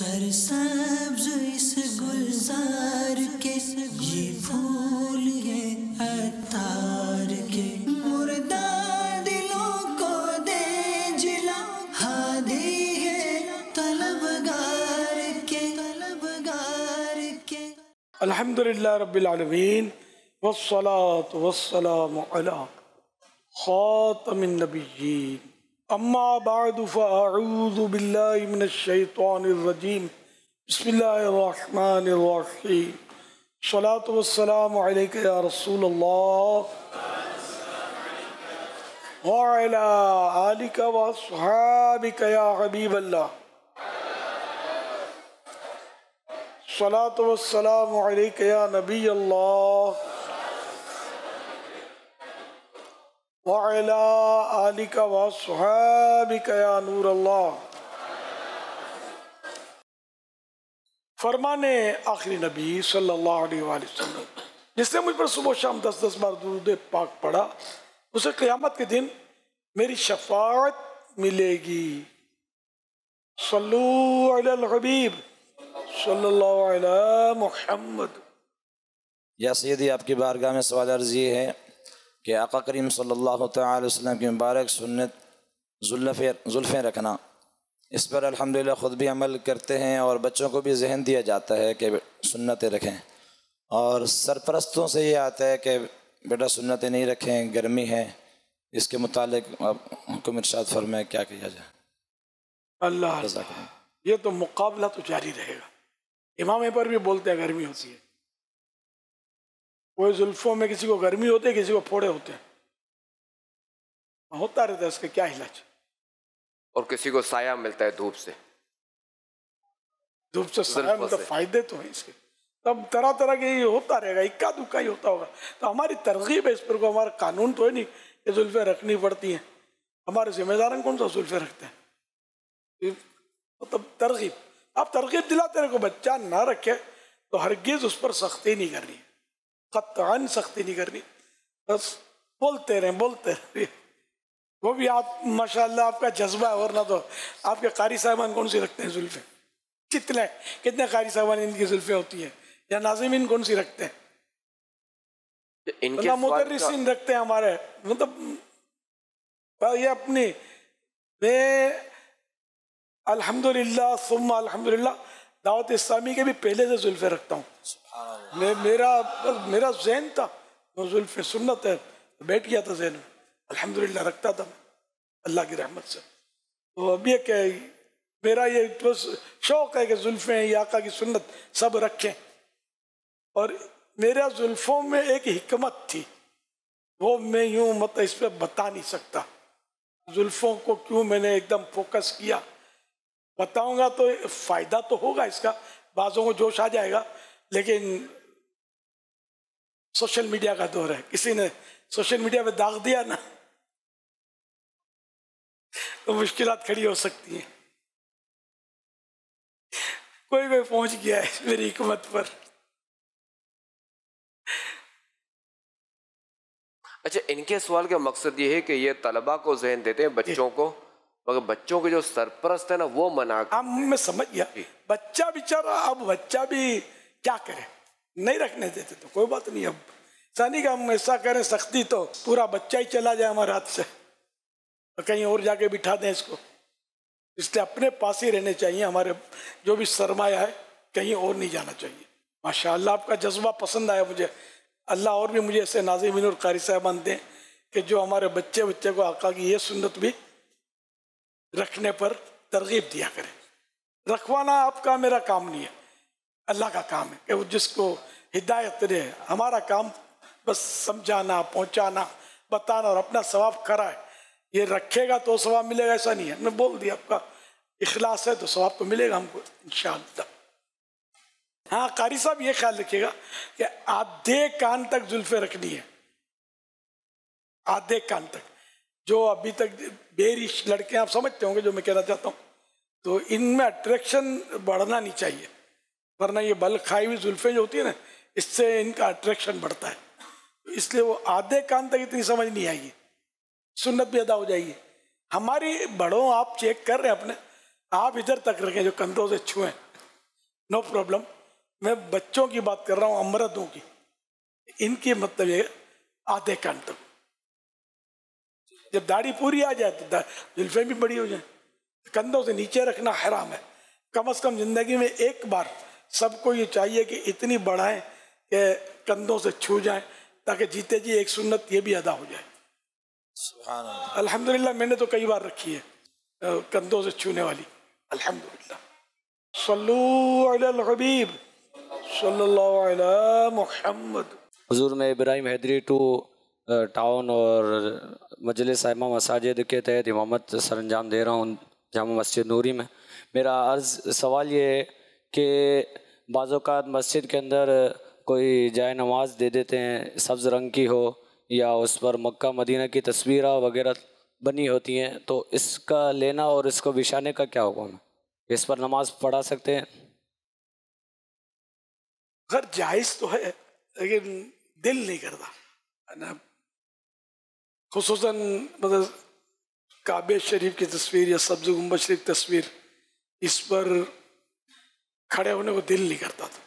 सरसब्ज इस गुलजार के ये फूल है अतार के, मुर्दा दिलों को दे जिला, हादी है तलबगार के। अल्हम्दुलिल्लाह रब्बिल आलमीन वस्सलातु वस्सलामु अला खातमिन नबिय्यीन, अम्मा बादु फ़अऊज़ु बिल्लाहि मिनश शैतानिर रजीम, बिस्मिल्लाहिर रहमानिर रहीम, सलातु वस्सलामु अलैका या रसूलल्लाह व अला आलिका व अस्हाबिका या हबीबल्लाह, सलातु वस्सलामु अलैका या नबी अल्लाह व अला आलिका व अस्हाबिका या नूर अल्लाह। फरमाने आखिरी नबी सल्लल्लाहु अलैहि वसल्लम, जिसने मुझ पर सुबह शाम 10-10 बार दुरूद पाक पढ़ा, उसे क़यामत के दिन मेरी शफाअत मिलेगी। सल्लू अलल हबीब सल्लल्लाहु अलैहि मुहम्मद। या सैयदी, आपकी बारगाह में सवाल अर्ज़ ये है कि आका करीम सल्लल्लाहु तआला अलैहि वसल्लम की मुबारक सुन्नत जुल्फ़ें रखना, इस पर अल्हम्दुलिल्लाह ख़ुद भी अमल करते हैं और बच्चों को भी जहन दिया जाता है कि सुन्नतें रखें, और सरपरस्तों से ये आता है कि बेटा सुन्नतें नहीं रखें, गर्मी है। इसके मुतालिक आप हुक्म इरशाद फरमाएं, क्या किया जाए? अल्लाह, ये तो मुकाबला तो जारी रहेगा। इमाम पर भी बोलते हैं गर्मी होती है, कोई जुल्फों में किसी को गर्मी होती है, किसी को फोड़े होते हैं, होता रहता है, इसका क्या इलाज? और किसी को साया मिलता है धूप से। धूप से साया मिलता, फायदे तो हैं इसके। तब तरह तरह के ये होता रहेगा, इक्का दुक्का ही होता होगा। तो हमारी तरगीब है इस पर, को हमारा कानून तो है नहीं कि जुल्फें रखनी पड़ती हैं। हमारे जिम्मेदार कौन सा जुल्फें रखते हैं? मतलब तरगीब, आप तरगीब दिलाते रहो, बच्चा ना रखे तो हरगिज उस पर सख्ती नहीं करनी, क़त्अन सख्ती नहीं करनी, बस बोलते रहे। वो भी आप माशाल्लाह आपका जज्बा है, वरना तो आपके कारी साहबान कौन सी रखते हैं जुल्फें? कितने कारी साहबान इनकी जुल्फें होती हैं, या नाज़िमीन कौन सी रखते हैं? इनके मुदर्रिसीन रखते हैं हमारे। मतलब ये अपनी, मैं अल्हम्दुलिल्लाह सुम्मा अल्हम्दुलिल्लाह दावत इस्लामी के भी पहले से जुल्फे रखता हूँ। मेरा ज़हन था वो जुल्फे सुन्नत है, बैठ गया था ज़हन में, अल्हम्दुलिल्लाह रखता था अल्लाह की रहमत से। तो अब ये क्या, मेरा ये बस शौक़ है कि जुल्फे ये आका की सुन्नत सब रखें। और मेरा जुल्फों में एक हिकमत थी, वो मैं यूँ मतलब इस पर बता नहीं सकता। जुल्फों को क्यों मैंने एकदम फोकस किया, बताऊंगा तो फायदा तो होगा इसका, बाज़ों को जोश आ जाएगा, लेकिन सोशल मीडिया का दौर है, किसी ने सोशल मीडिया पे दाग दिया ना तो मुश्किलात खड़ी हो सकती हैं। कोई पहुंच गया है मेरी हिकमत पर। अच्छा, इनके सवाल का मकसद ये है कि ये तलबा को ज़हन देते हैं बच्चों को, मगर बच्चों के जो सरपरस्त है ना वो मना। मैं समझ गया, बच्चा बेचारा, अब बच्चा भी क्या करे, नहीं रखने देते तो कोई बात नहीं। अब सानी का हम ऐसा करें सख्ती तो पूरा बच्चा ही चला जाए हमारे हाथ से, तो कहीं और जाके बिठा दें इसको। इसलिए अपने पास ही रहने चाहिए, हमारे जो भी सरमाया है कहीं और नहीं जाना चाहिए। माशाअल्लाह आपका जज्बा पसंद आया मुझे। अल्लाह और भी मुझे ऐसे नाज़िमीन और कारी साहबान दें कि जो हमारे बच्चे को आका की ये सुन्नत भी रखने पर तरगीब दिया करें। रखवाना आपका मेरा काम नहीं है, अल्लाह का काम है कि वो जिसको हिदायत दे। हमारा काम बस समझाना, पहुंचाना, बताना और अपना सवाब कराए। ये रखेगा तो सवाब मिलेगा ऐसा नहीं है, मैं बोल दिया आपका इखलास है तो सवाब तो मिलेगा हमको इंशाअल्लाह। हाँ, कारी साहब ये ख्याल रखिएगा कि आधे कान तक जुल्फे रखनी है, आधे कान तक। जो अभी तक बेरिश लड़के आप समझते होंगे जो मैं कहना चाहता हूँ, तो इनमें अट्रैक्शन बढ़ना नहीं चाहिए, वरना ये बल खाई हुई जुल्फे जो होती है ना, इससे इनका अट्रैक्शन बढ़ता है। तो इसलिए वो आधे कान तक इतनी समझ नहीं आएगी, सुन्नत भी अदा हो जाएगी। हमारी बड़ों आप चेक कर रहे हैं अपने, आप इधर तक रखें जो कंधों से छुएं नो प्रॉब्लम। मैं बच्चों की बात कर रहा हूँ, अमृतों की। इनकी मतलब ये आधे कान तक, जब दाढ़ी पूरी आ जाए तो जुल्फें भी बड़ी हो जाए। कंधों से नीचे रखना हराम है। कम से कम जिंदगी में एक बार सबको ये चाहिए कि इतनी बढ़ाएं कि कंधों से छू जाएं, ताकि जीते जी एक सुन्नत ये भी अदा हो जाए। सुभान अल्लाह। अल्हम्दुलिल्लाह मैंने तो कई बार रखी है कंधों से छूने वाली, अल्हम्दुलिल्लाह। सल्लू अलल हबीब सल्लल्लाहु अलैहि मुहम्मद। हुजूर मैं इब्राहिम हैदरी टू टाउन और मजलिस आइमा मसाजिद के तहत इमामत सरंजाम दे रहा हूँ जामा मस्जिद नूरी में। मेरा सवाल ये है कि बाज़ औक़ात मस्जिद के अंदर कोई जाए नमाज दे देते हैं, सब्ज़ रंग की हो या उस पर मक्का मदीना की तस्वीर वगैरह बनी होती हैं, तो इसका लेना और इसको बिछाने का क्या हुक्म है? इस पर नमाज पढ़ा सकते हैं? अगर जायज़ तो है, लेकिन दिल नहीं करता है ना। खुसूसन मतलब काबे शरीफ की तस्वीर या सब्ज़ गुंबद शरीफ तस्वीर, इस पर खड़े होने को दिल नहीं करता था।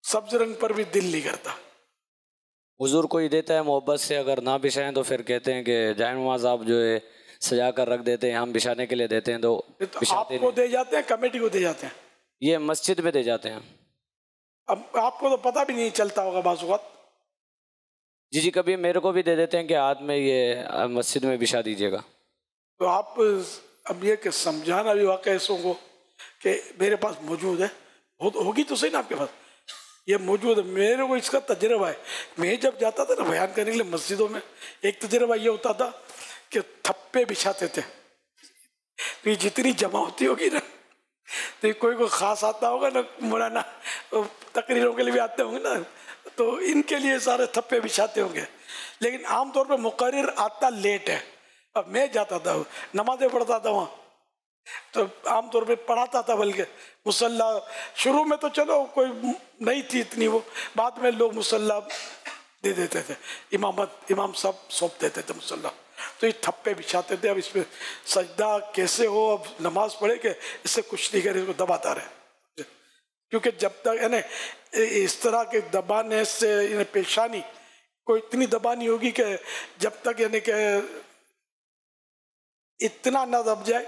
सब्ज़ रंग पर भी दिल नहीं करता। हुजूर कोई देता है मोहब्बत से, अगर ना बिछाएं तो फिर कहते हैं कि जाए नमाज आप जो है सजा कर रख देते हैं, हम बिछाने के लिए देते हैं, तो आपको दे जाते हैं, कमेटी को दे जाते हैं? ये मस्जिद में दे जाते हैं। अब आपको तो पता भी नहीं चलता होगा बाज़ औक़ात। जी जी, कभी मेरे को भी दे देते हैं कि हाथ में ये मस्जिद में बिछा दीजिएगा। तो आप अब ये कि समझाना भी वाक़ई ऐसों को कि मेरे पास मौजूद है, होगी तो सही ना आपके पास, ये मौजूद है। मेरे को इसका तजर्बा है। मैं जब जाता था ना बयान करने के लिए मस्जिदों में, एक तजर्बा ये होता था कि थप्पे बिछाते थे। तो ये जितनी जमा होती होगी ना, तो कोई ख़ास आता होगा ना, मौलाना तकरीरों के लिए भी आते होंगे ना, तो इनके लिए सारे थप्पे बिछाते होंगे। लेकिन आमतौर पर मुकर्रिर आता लेट है। अब मैं जाता था, नमाज़ें पढ़ता था वहाँ, तो आमतौर पे पढ़ाता था। बल्कि मुसल्ला शुरू में तो चलो कोई नहीं थी इतनी, वो बाद में लोग मुसल्ला दे देते थे, इमाम साहब सौंप देते थे मुसल्ला, तो ये थप्पे बिछाते थे। अब इसमें सजदा कैसे हो, अब नमाज पढ़े के इससे कुछ नहीं करे, इसको दबाता रहे। क्योंकि जब तक यानी इस तरह के दबाने से यानी पेशानी को इतनी दबानी होगी कि जब तक यानी कि इतना ना दब जाए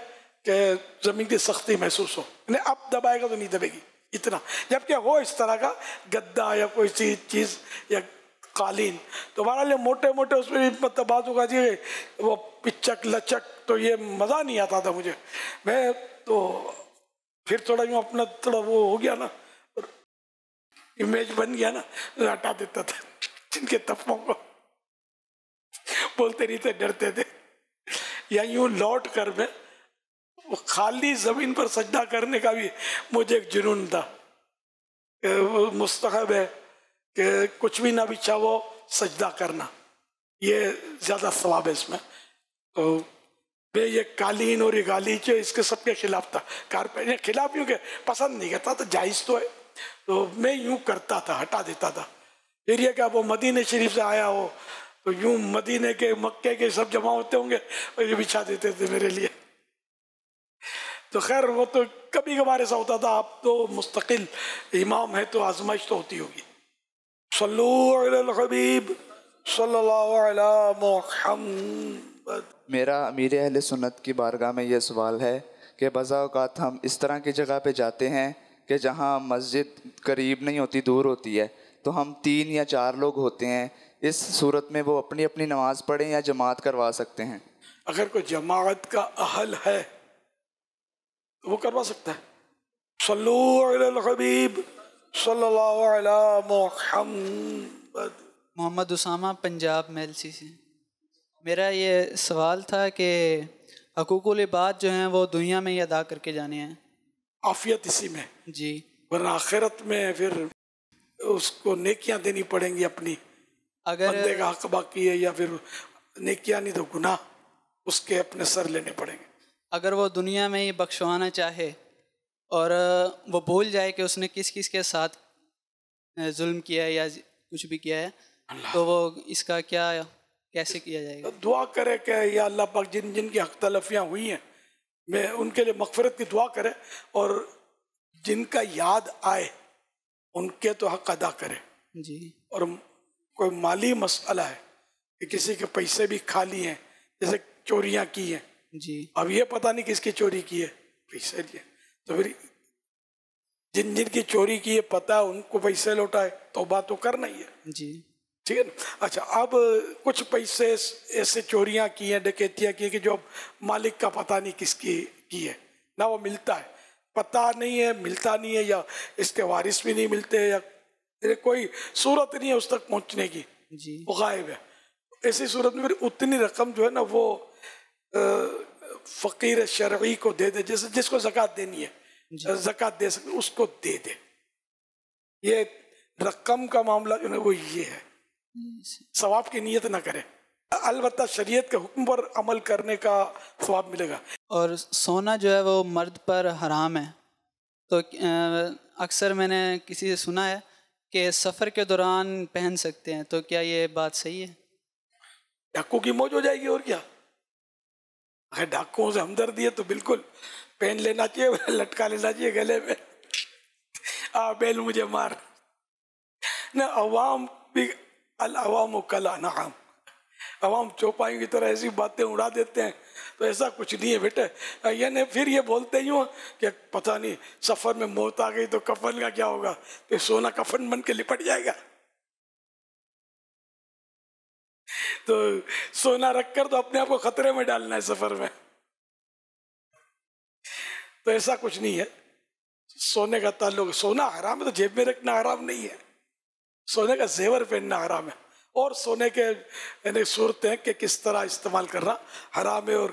कि ज़मीन की सख्ती महसूस हो। यानी अब दबाएगा तो नहीं दबेगी इतना, जबकि हो इस तरह का गद्दा या कोई सी चीज़ या कालीन, तो हमारे मोटे मोटे उसमें भी मतलब बात होगा जी वो पिचक लचक, तो ये मज़ा नहीं आता था मुझे। मैं तो फिर थोड़ा यूँ अपना थोड़ा वो हो गया ना, इमेज बन गया ना, हटा देता था जिनके तफों को, बोलते नहीं थे, डरते थे। या यूँ लौट कर मैं वो खाली ज़मीन पर सजदा करने का भी मुझे एक जुनून था कि वो मुस्तहब है कि कुछ भी ना बिछा वो सजदा करना, ये ज़्यादा सवाब है इसमें। तो मैं ये कालीन और ये गालीचे इसके सबके खिलाफ था। कारपेट खिलाफ यूँ के पसंद नहीं करता, तो जायज़ तो है, तो मैं यूँ करता था, हटा देता था। फिर ये क्या वो मदीने शरीफ से आया हो तो यूँ मदीने के मक्के के सब जमा होते होंगे और ये बिछा देते थे मेरे लिए। तो खैर वो तो कभी कभार ऐसा होता था। आप तो मुस्तकिल इमाम है तो आजमाइश तो होती होगी। सल्लू अलल हबीब सल्लल्लाहु अलैहि मुहम्मद। मेरा अमीर अहले सुन्नत की बारगाह में ये सवाल है कि बज़ा औक़ात हम इस तरह की जगह पे जाते हैं कि जहाँ मस्जिद करीब नहीं होती, दूर होती है, तो हम 3 या 4 लोग होते हैं। इस सूरत में वो अपनी अपनी नमाज़ पढ़ें या जमात करवा सकते हैं? अगर कोई जमात का अहल है तो वो करवा सकता है। सल्लू अलल हबीब सल्लल्लाहु अलैहि मुहम्मद। मोहम्मद उसामा, पंजाब मेलसी से। मेरा ये सवाल था कि हकूक़ुल इबाद जो हैं वो दुनिया में ही अदा करके जाने हैं। आफियत इसी में जी, वरना आखिरत में फिर उसको नेकियां देनी पड़ेंगी अपनी। अगर बंदे का हक बाकी है या फिर नेकियां नहीं तो गुनाह उसके अपने सर लेने पड़ेंगे। अगर वो दुनिया में ही बख्शवाना चाहे और वो भूल जाए कि उसने किस किस के साथ जुल्म किया है या कुछ भी किया है, तो वो इसका क्या कैसे किया जाएगा? तो दुआ करे कि या अल्लाह पाक जिन जिन की हक तलफियाँ हुई हैं मैं उनके लिए मग़फ़िरत की दुआ करे, और जिनका याद आए उनके तो हक अदा करें। जी। और कोई माली मसला है कि किसी के पैसे भी खाली हैं, जैसे चोरियां की हैं, जी। अब ये पता नहीं किसकी चोरी की है, पैसे लिए, तो फिर जिन जिनकी चोरी की है पता है उनको पैसे लौटाए, तौबा तो करना ही है। जी। ठीक है ना। अच्छा, अब कुछ पैसे ऐसे चोरियां की हैं, डकैतियां की हैं कि जो मालिक का पता नहीं किसकी की है, ना वो मिलता है, पता नहीं है, मिलता नहीं है, या इसके वारिस भी नहीं मिलते, या कोई सूरत नहीं है उस तक पहुंचने की, जी। वो गायब है। ऐसी सूरत में फिर उतनी रकम जो है ना वो फकीर शरई को दे दे, जैसे जिसको ज़कात देनी है, ज़कात दे सकते उसको दे दे। ये रकम का मामला जो है वो ये है, सवाब की नीयत ना करे, अलबत्ता शरीयत के हुक्म पर अमल करने का सवाब मिलेगा। और सोना जो है वो मर्द पर हराम है, तो अक्सर मैंने किसी से सुना है कि सफ़र के दौरान पहन सकते हैं, तो क्या ये बात सही है? डाकू की मौज हो जाएगी और क्या। अगर डाकुओं से हमदर्दी है तो बिल्कुल पहन लेना चाहिए, लटका लेना चाहिए गले में, आ बैल मुझे मार ना। अवाम भी अल अवाम कल अनाम, अवाम चौपाई की तरह ऐसी बातें उड़ा देते हैं, तो ऐसा कुछ नहीं है बेटे। यानी फिर ये बोलते ही हो कि पता नहीं सफ़र में मौत आ गई तो कफन का क्या होगा, तो सोना कफन बन के लिपट जाएगा। तो सोना रखकर तो अपने आप को खतरे में डालना है सफर में, तो ऐसा कुछ नहीं है। सोने का ताल्लुक, सोना हराम है तो जेब में रखना हराम नहीं है, सोने का जेवर पहनना हराम है, और सोने के यानी सूरतें हैं कि किस तरह इस्तेमाल करना हराम है, और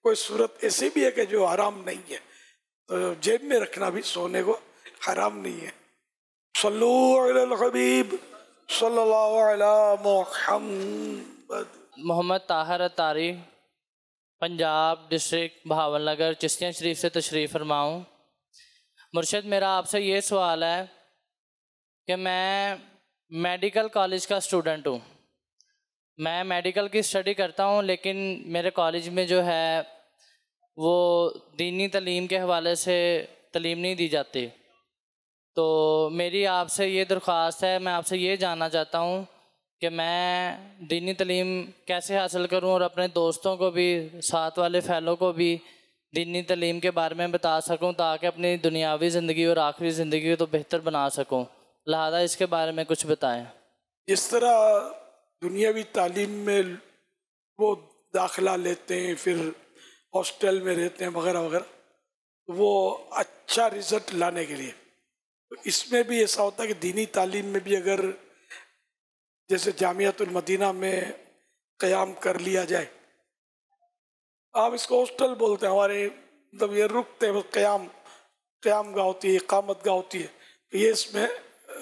कोई सूरत ऐसी भी है कि जो हराम नहीं है, तो जेब में रखना भी सोने को हराम नहीं है। सल्लु अलल हबीब सल्लल्लाहु अलैहि मुहम्मद। मोहम्मद ताहर अतारी, पंजाब डिस्ट्रिक्ट भावलनगर, चिश्तिया शरीफ से तशरीफ़ फरमाऊँ। मुर्शिद, मेरा आपसे ये सवाल है कि मैं मेडिकल कॉलेज का स्टूडेंट हूँ, मैं मेडिकल की स्टडी करता हूँ, लेकिन मेरे कॉलेज में जो है वो दीनी तालीम के हवाले से तालीम नहीं दी जाती। तो मेरी आपसे ये दरख्वास्त है, मैं आपसे ये जानना चाहता हूँ कि मैं दीनी तालीम कैसे हासिल करूँ और अपने दोस्तों को भी, साथ वाले फ़ैलों को भी दीनी तालीम के बारे में बता सकूँ, ताकि अपनी दुनियावी ज़िंदगी और आखिरी ज़िंदगी को तो बेहतर बना सकूँ। लिहाजा इसके बारे में कुछ बताएं। जिस तरह दुनियावी तालीम में वो दाखिला लेते हैं, फिर हॉस्टल में रहते हैं वगैरह वगैरह, वो अच्छा रिज़ल्ट लाने के लिए, इसमें भी ऐसा होता है कि दीनी तालीम में भी अगर जैसे जामियातुल मदीना में क़याम कर लिया जाए, आप इसको हॉस्टल बोलते हैं, हमारे मतलब ये रुकते हैं, क़याम गाह होती है, इक़ामत गाह होती है, तो ये इसमें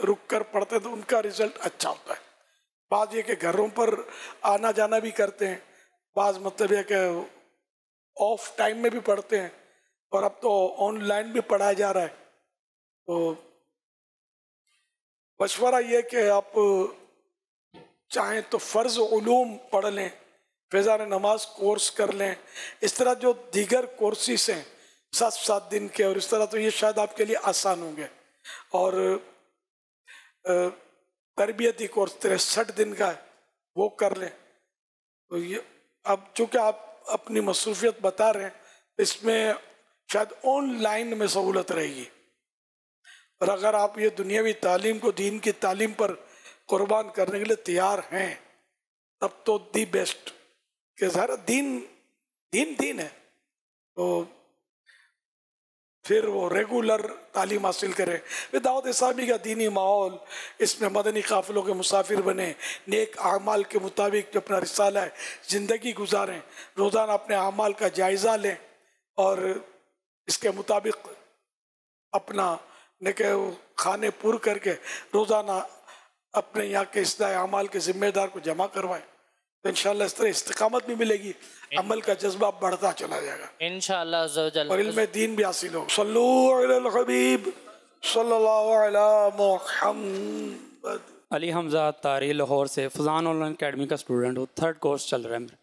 रुक कर पढ़ते हैं तो उनका रिज़ल्ट अच्छा होता है। बाज़ ये कि घरों पर आना जाना भी करते हैं, बाज़ मतलब ये कि ऑफ टाइम में भी पढ़ते हैं, और अब तो ऑनलाइन भी पढ़ाया जा रहा है। तो मशवरा ये कि आप चाहें तो फ़र्ज़ उलूम पढ़ लें, फ़ैज़ान नमाज कोर्स कर लें, इस तरह जो दीगर कोर्सेस हैं 7 दिन के, और इस तरह, तो ये शायद आपके लिए आसान होंगे। और तरबियती कोर्स 63 दिन का है, वो कर लें। तो ये अब चूँकि आप अपनी मसरूफियत बता रहे हैं, इसमें शायद ऑनलाइन में सहूलत रहेगी, और अगर आप ये दुनियावी तालीम को दीन की तालीम पर कुर्बान करने के लिए तैयार हैं, तब तो दी बेस्ट, कि सारा दीन है, तो फिर वो रेगुलर तालीम हासिल करें। फिर दावत इस्लामी का दीनी माहौल, इसमें मदनी काफ़िलों के मुसाफिर बने, नेक आमाल के मुताबिक जो अपना रिसाला है ज़िंदगी गुजारें, रोज़ाना अपने आमाल का जायज़ा लें, और इसके मुताबिक अपना नेक खाने पूर करके रोज़ाना अपने यहाँ के इस्लाह आमाल के ज़िम्मेदार को जमा करवाएं, तो इंशाअल्लाह इस तरह इस्तिकामत भी मिलेगी, अमल का जज्बा बढ़ता चला जाएगा इंशाअल्लाह अज़्ज़ा व जल, और इल्म दीन भी हासिल हो। सल्लु अलल हबीब सल्लल्लाहु अलैहि मुहम्मद। अली हमजा तारी, लाहौर से फ़ज़ान ऑनलाइन अकेडमी का स्टूडेंट हूँ, 3rd कोर्स चल रहा है मेरा।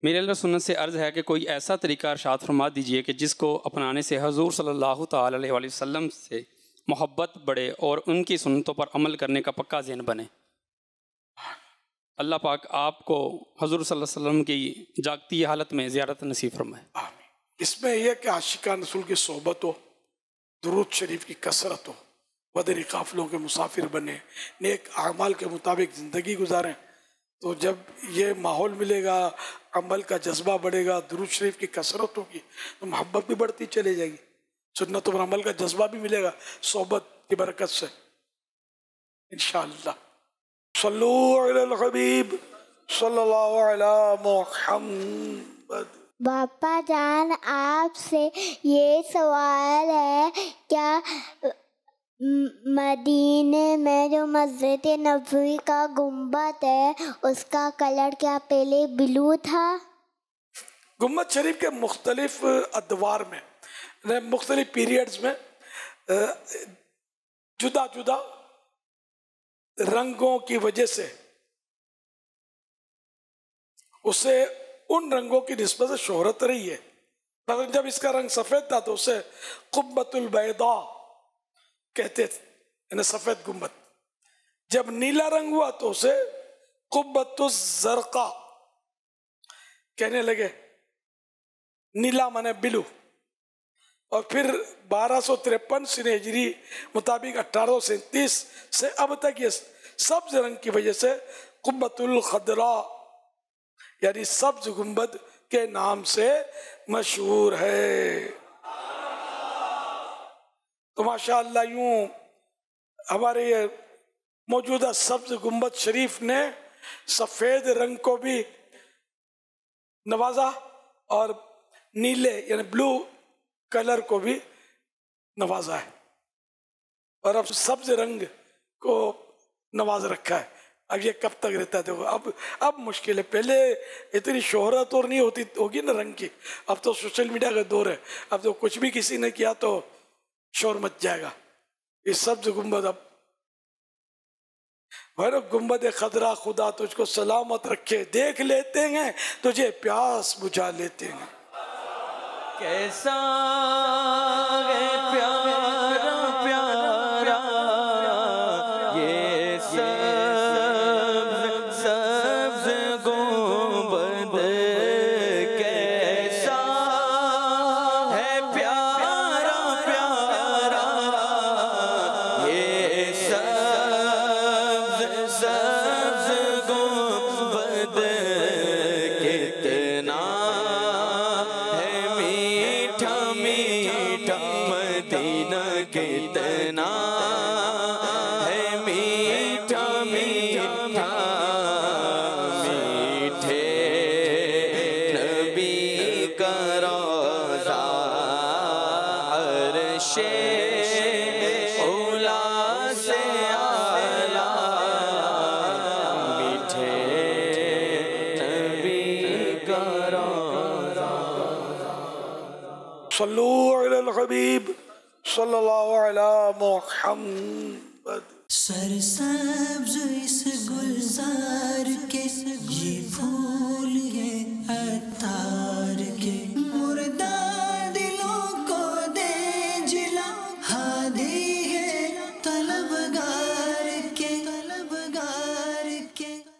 मेरे अहले सुन्नत से अर्ज़ है कि कोई ऐसा तरीका इरशाद फरमा दीजिए कि जिसको अपनाने से हजूर सल्लल्लाहु ताला अलैहि वसल्लम से मोहब्बत बढ़े और उनकी सुन्नतों पर अमल करने का पक्का ज़हन बने। अल्लाह पाक आपको हजूर सल्लल्लाहु अलैहि वसल्लम की जागती हालत में ज़ियारत नसीब फरमाए। इसमें यह कि आशिकान रसूल की सोहबत हो, दुरूद शरीफ की कसरत हो, बदरी काफिलों के मुसाफिर बने, नेक आमाल के मुताबिक ज़िंदगी गुजारें, तो जब ये माहौल मिलेगा, अमल का जज्बा बढ़ेगा, दुरूद शरीफ की कसरत होगी तो मोहब्बत भी बढ़ती चली जाएगी, सुन्नतों पर अमल का जज्बा भी मिलेगा सोहबत की बरकत से इंशाअल्लाह। सल्लु अलल हबीब सल्लल्लाहु अला मुहम्मद। बापा जान आपसे ये सवाल है, क्या मदीने में जो मस्जिद नबवी का गुम्बद है उसका कलर क्या पहले ब्लू था? गुम्बद शरीफ के मुख्तलिफ अदवार में, मुख्तलिफ पीरियड्स में जुदा जुदा रंगों की वजह से उसे उन रंगों की निस्बत से शोहरत रही है। मतलब जब इसका रंग सफ़ेद था तो उसे कुब्बतुल बैदा कहते थे, यानी सफ़ेद गुम्बद। जब नीला रंग हुआ तो उसे कुब्बतुज ज़रक़ा कहने लगे, नीला माने ब्लू। और फिर 1253 सिने हिजरी मुताबिक 1837 से अब तक ये सब्ज रंग की वजह से कुब्बतुल खदरा यानी सब्ज गुम्बद के नाम से मशहूर है। तो माशाअल्लाह यूं हमारे ये मौजूदा सब्ज गुम्बद शरीफ ने सफ़ेद रंग को भी नवाजा और नीले यानी ब्लू कलर को भी नवाजा है, और अब सब्ज रंग को नवाज रखा है। अब ये कब तक रहता है? देखो अब मुश्किल है। पहले इतनी शोहरत और नहीं होगी ना रंग की, अब तो सोशल मीडिया का दौर है, अब तो कुछ भी किसी ने किया तो शोर मच जाएगा। इस सब्ज गुम्बद अब भैरव गुम्बद खदरा खुदा तुझको सलामत रखे, देख लेते हैं तुझे प्यास बुझा लेते हैं। कैसा है प्यारा प्यारा ये सब्ज गुंबद, कैसा है प्यारा प्यारा ये सब्ज गुंबद, कितना मदीना कितना है मीठा मीठा, मीठे नबी का रोज़ा अर्शे औला से आला, मीठे नबी का रोज़ा। सल्लु अलल हबीब सल्लल्लाहु अला मुहम्मद। सरसब्ज इस गुलजार के ये फूल